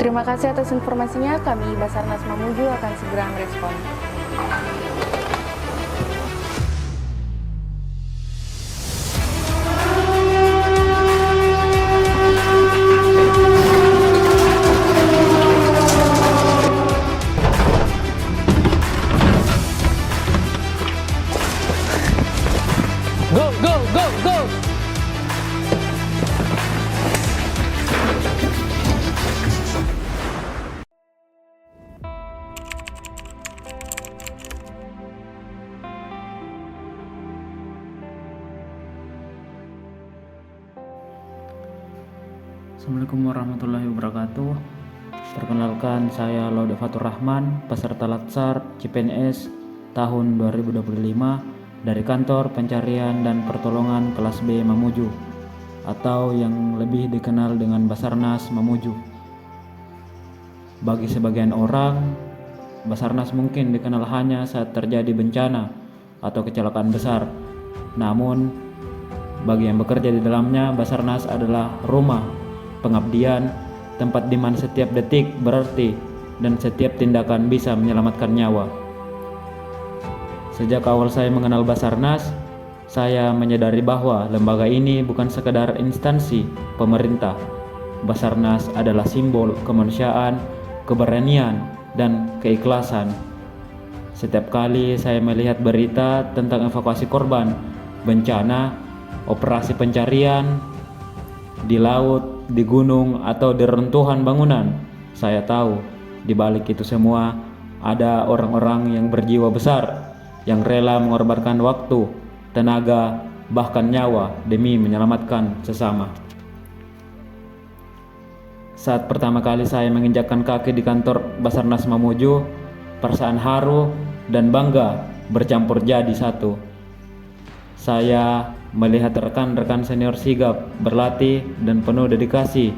Terima kasih atas informasinya. Kami Basarnas Mamuju akan segera merespon. Go, go, go, go! Assalamualaikum warahmatullahi wabarakatuh. Perkenalkan, saya Laude Fatur Rahman, peserta Latsar CPNS tahun 2025 dari Kantor Pencarian dan Pertolongan kelas B Mamuju, atau yang lebih dikenal dengan Basarnas Mamuju. Bagi sebagian orang, Basarnas mungkin dikenal hanya saat terjadi bencana atau kecelakaan besar. Namun, bagi yang bekerja di dalamnya, Basarnas adalah rumah, pengabdian, tempat di mana setiap detik berarti dan setiap tindakan bisa menyelamatkan nyawa. Sejak awal saya mengenal Basarnas, saya menyadari bahwa lembaga ini bukan sekedar instansi pemerintah. Basarnas adalah simbol kemanusiaan, keberanian, dan keikhlasan. Setiap kali saya melihat berita tentang evakuasi korban bencana, operasi pencarian di laut, di gunung, atau di reruntuhan bangunan, saya tahu di balik itu semua ada orang-orang yang berjiwa besar, yang rela mengorbankan waktu, tenaga, bahkan nyawa demi menyelamatkan sesama. Saat pertama kali saya menginjakkan kaki di kantor Basarnas Mamuju, perasaan haru dan bangga bercampur jadi satu. Saya melihat rekan-rekan senior sigap, berlatih, dan penuh dedikasi.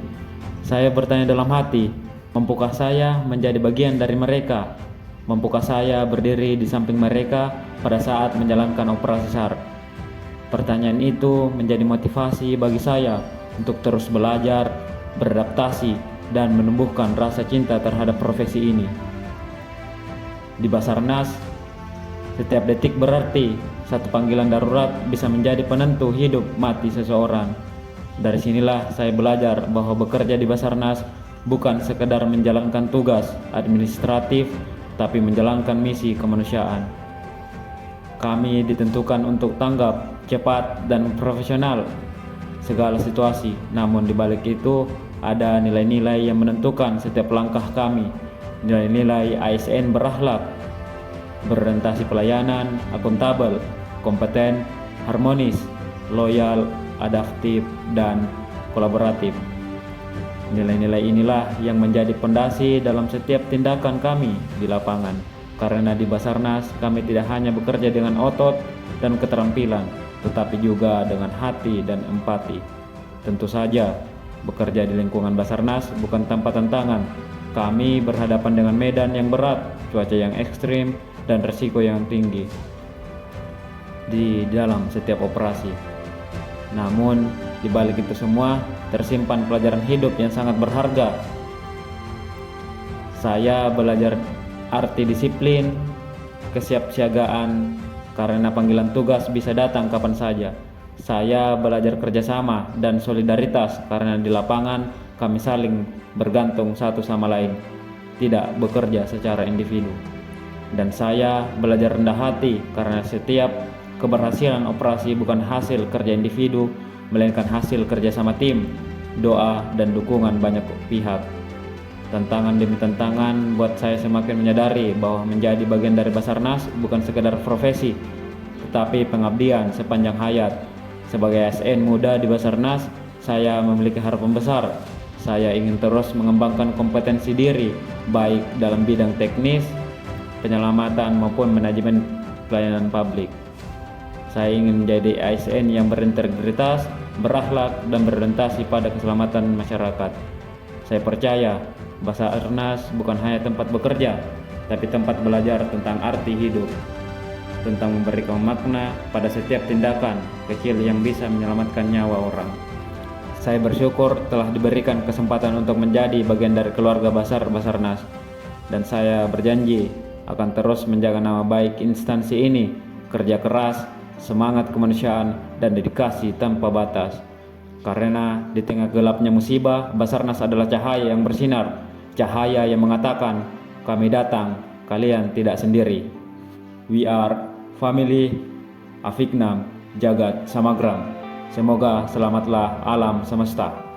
Saya bertanya dalam hati, mampukah saya menjadi bagian dari mereka? Mampukah saya berdiri di samping mereka pada saat menjalankan operasi SAR? Pertanyaan itu menjadi motivasi bagi saya untuk terus belajar, beradaptasi, dan menumbuhkan rasa cinta terhadap profesi ini. Di Basarnas, setiap detik berarti. Satu panggilan darurat bisa menjadi penentu hidup mati seseorang. Dari sinilah saya belajar bahwa bekerja di Basarnas bukan sekedar menjalankan tugas administratif, tapi menjalankan misi kemanusiaan. Kami ditentukan untuk tanggap, cepat, dan profesional segala situasi. Namun di balik itu ada nilai-nilai yang menentukan setiap langkah kami. Nilai-nilai ASN berakhlak, berorientasi pelayanan, akuntabel, kompeten, harmonis, loyal, adaptif, dan kolaboratif. Nilai-nilai inilah yang menjadi pondasi dalam setiap tindakan kami di lapangan. Karena di Basarnas kami tidak hanya bekerja dengan otot dan keterampilan, tetapi juga dengan hati dan empati. Tentu saja, bekerja di lingkungan Basarnas bukan tanpa tantangan. Kami berhadapan dengan medan yang berat, cuaca yang ekstrim, dan risiko yang tinggi di dalam setiap operasi. Namun, di balik itu semua tersimpan pelajaran hidup yang sangat berharga. Saya belajar arti disiplin, kesiapsiagaan, karena panggilan tugas bisa datang kapan saja. Saya belajar kerjasama dan solidaritas karena di lapangan kami saling bergantung satu sama lain, tidak bekerja secara individu. Dan saya belajar rendah hati karena setiap keberhasilan operasi bukan hasil kerja individu, melainkan hasil kerja sama tim, doa, dan dukungan banyak pihak. Tantangan demi tantangan buat saya semakin menyadari bahwa menjadi bagian dari Basarnas bukan sekedar profesi, tetapi pengabdian sepanjang hayat. Sebagai ASN muda di Basarnas, saya memiliki harapan besar. Saya ingin terus mengembangkan kompetensi diri, baik dalam bidang teknis, penyelamatan, maupun manajemen pelayanan publik. Saya ingin menjadi ASN yang berintegritas, berakhlak, dan berorientasi pada keselamatan masyarakat. Saya percaya Basarnas bukan hanya tempat bekerja, tapi tempat belajar tentang arti hidup, tentang memberikan makna pada setiap tindakan kecil yang bisa menyelamatkan nyawa orang. Saya bersyukur telah diberikan kesempatan untuk menjadi bagian dari keluarga besar Basarnas, dan saya berjanji akan terus menjaga nama baik instansi ini, kerja keras, semangat kemanusiaan, dan dedikasi tanpa batas. Karena di tengah gelapnya musibah, Basarnas adalah cahaya yang bersinar, cahaya yang mengatakan, kami datang, kalian tidak sendiri. We are family Afiknam Jagat Samagram. Semoga selamatlah alam semesta.